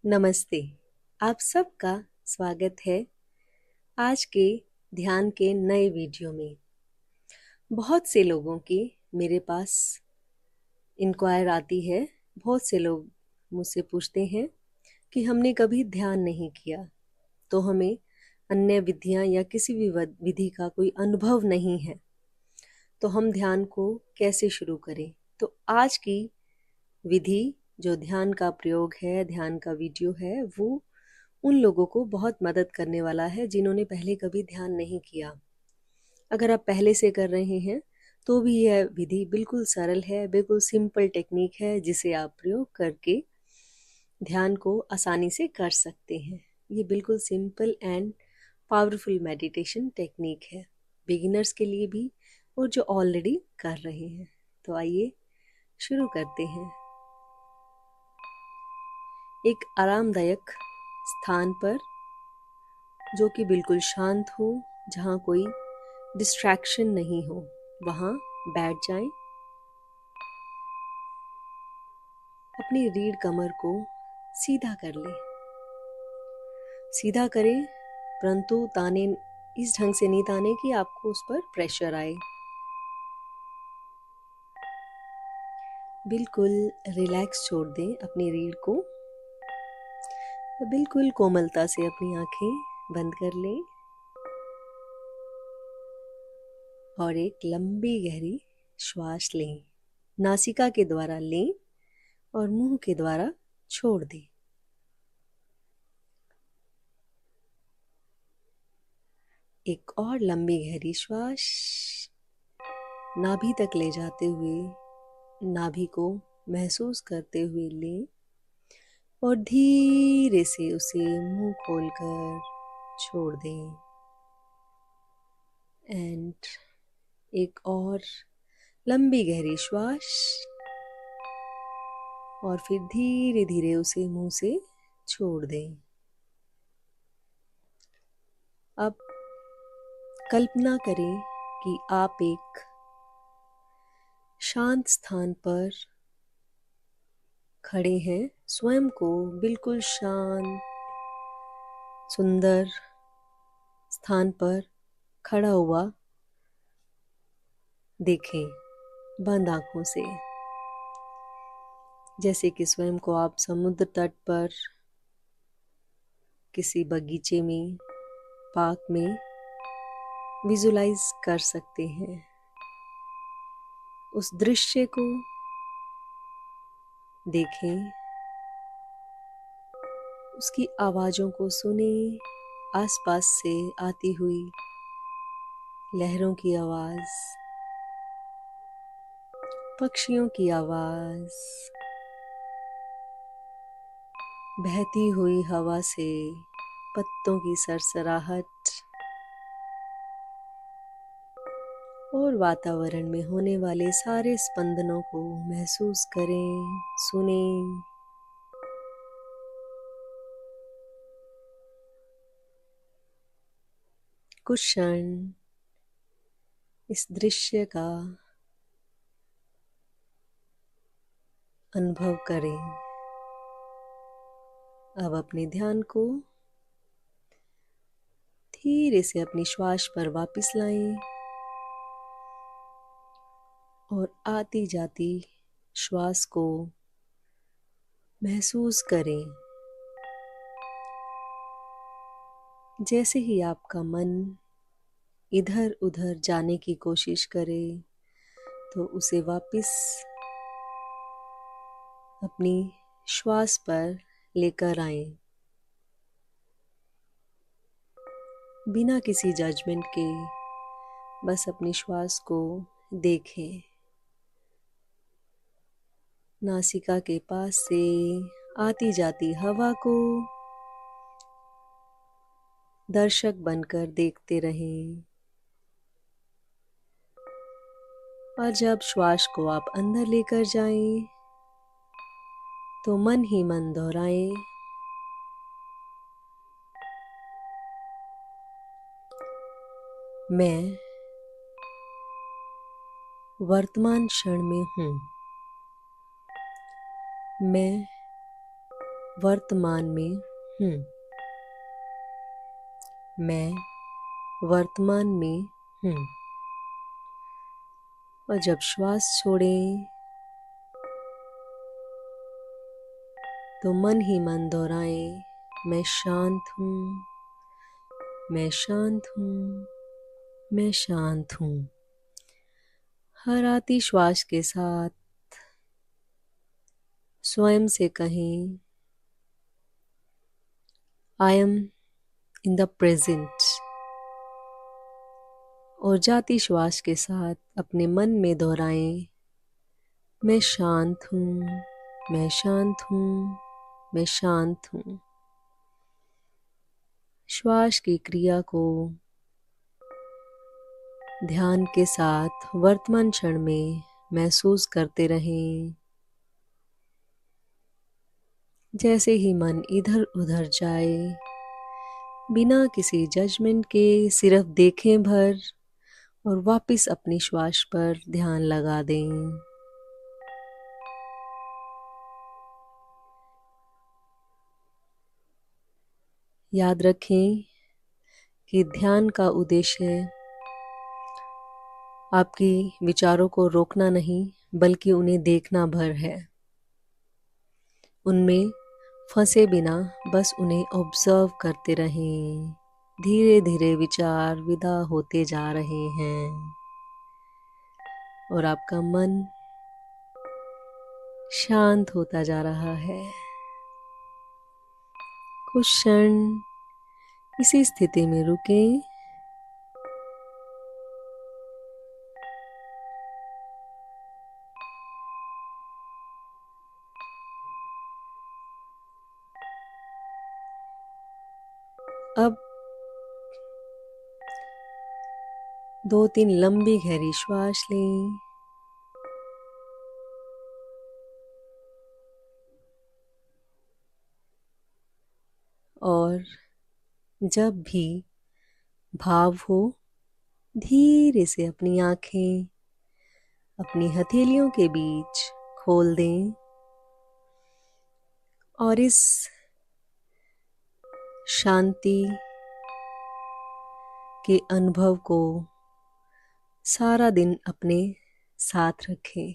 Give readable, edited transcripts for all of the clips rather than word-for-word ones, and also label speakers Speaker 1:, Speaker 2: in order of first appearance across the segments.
Speaker 1: नमस्ते। आप सबका स्वागत है आज के ध्यान के नए वीडियो में। बहुत से लोगों की मेरे पास इंक्वायर आती है। बहुत से लोग मुझसे पूछते हैं कि हमने कभी ध्यान नहीं किया, तो हमें अन्य विधियां या किसी भी विधि का कोई अनुभव नहीं है, तो हम ध्यान को कैसे शुरू करें। तो आज की विधि जो ध्यान का प्रयोग है, ध्यान का वीडियो है, वो उन लोगों को बहुत मदद करने वाला है जिन्होंने पहले कभी ध्यान नहीं किया। अगर आप पहले से कर रहे हैं तो भी यह विधि बिल्कुल सरल है, बिल्कुल सिंपल टेक्निक है जिसे आप प्रयोग करके ध्यान को आसानी से कर सकते हैं। ये बिल्कुल simple and powerful meditation technique है, बिगिनर्स के लिए भी और जो ऑलरेडी कर रहे हैं। तो आइए शुरू करते हैं। एक आरामदायक स्थान पर जो कि बिल्कुल शांत हो, जहाँ कोई डिस्ट्रैक्शन नहीं हो, वहाँ बैठ जाएं। अपनी रीढ़ कमर को सीधा कर लें। सीधा करें, परंतु ताने इस ढंग से नहीं ताने कि आपको उस पर प्रेशर आए। बिल्कुल रिलैक्स छोड़ दें अपनी रीढ़ को। बिल्कुल कोमलता से अपनी आंखें बंद कर लें और एक लंबी गहरी श्वास लें। नासिका के द्वारा लें और मुंह के द्वारा छोड़ दें। एक और लंबी गहरी श्वास नाभि तक ले जाते हुए, नाभि को महसूस करते हुए लें और धीरे से उसे मुंह खोलकर छोड़ दें। एंड एक और लंबी गहरी श्वास और फिर धीरे धीरे उसे मुंह से छोड़ दें। अब कल्पना करें कि आप एक शांत स्थान पर खड़े हैं। स्वयं को बिल्कुल शांत सुंदर स्थान पर खड़ा हुआ देखें, बंद आंखों से। जैसे कि स्वयं को आप समुद्र तट पर, किसी बगीचे में, पार्क में विजुलाइज कर सकते हैं। उस दृश्य को देखें, उसकी आवाजों को सुने, आसपास से आती हुई लहरों की आवाज, पक्षियों की आवाज, बहती हुई हवा से पत्तों की सरसराहट और वातावरण में होने वाले सारे स्पंदनों को महसूस करें, सुनें। कुछ क्षण इस दृश्य का अनुभव करें। अब अपने ध्यान को धीरे से अपनी श्वास पर वापस लाएं और आती जाती श्वास को महसूस करें। जैसे ही आपका मन इधर उधर जाने की कोशिश करे, तो उसे वापस अपनी श्वास पर लेकर आएं, बिना किसी जजमेंट के। बस अपनी श्वास को देखें। नासिका के पास से आती जाती हवा को दर्शक बनकर देखते रहें और जब श्वास को आप अंदर लेकर जाएं, तो मन ही मन दोहराएं, मैं वर्तमान क्षण में हूँ। मैं वर्तमान में हूँ। मैं वर्तमान में हूँ। और जब श्वास छोड़ें तो मन ही मन दोहराएं, मैं शांत हूँ, मैं शांत हूँ, मैं शांत हूँ। हर आती श्वास के साथ स्वयं से कहें, I am in the present. और जाती श्वास के साथ अपने मन में दोहराएं, मैं शांत हूँ, मैं शांत हूँ, मैं शांत हूँ। श्वास की क्रिया को ध्यान के साथ वर्तमान क्षण में महसूस करते रहें। जैसे ही मन इधर उधर जाए, बिना किसी जजमेंट के सिर्फ देखें भर और वापस अपनी श्वास पर ध्यान लगा दें। याद रखें कि ध्यान का उद्देश्य आपके विचारों को रोकना नहीं, बल्कि उन्हें देखना भर है। उनमें फंसे बिना बस उन्हें ऑब्जर्व करते रहें। धीरे धीरे विचार विदा होते जा रहे हैं और आपका मन शांत होता जा रहा है। कुछ क्षण इसी स्थिति में रुकें। अब 2-3 लंबी गहरी श्वास लें और जब भी भाव हो, धीरे से अपनी आंखें अपनी हथेलियों के बीच खोल दें और इस शांति के अनुभव को सारा दिन अपने साथ रखें।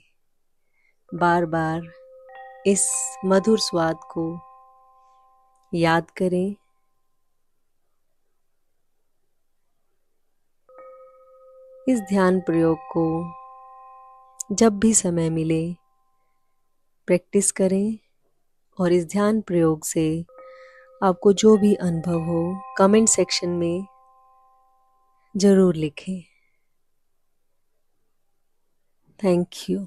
Speaker 1: बार बार इस मधुर स्वाद को याद करें। इस ध्यान प्रयोग को जब भी समय मिले प्रैक्टिस करें और इस ध्यान प्रयोग से आपको जो भी अनुभव हो कमेंट सेक्शन में ज़रूर लिखें। Thank you.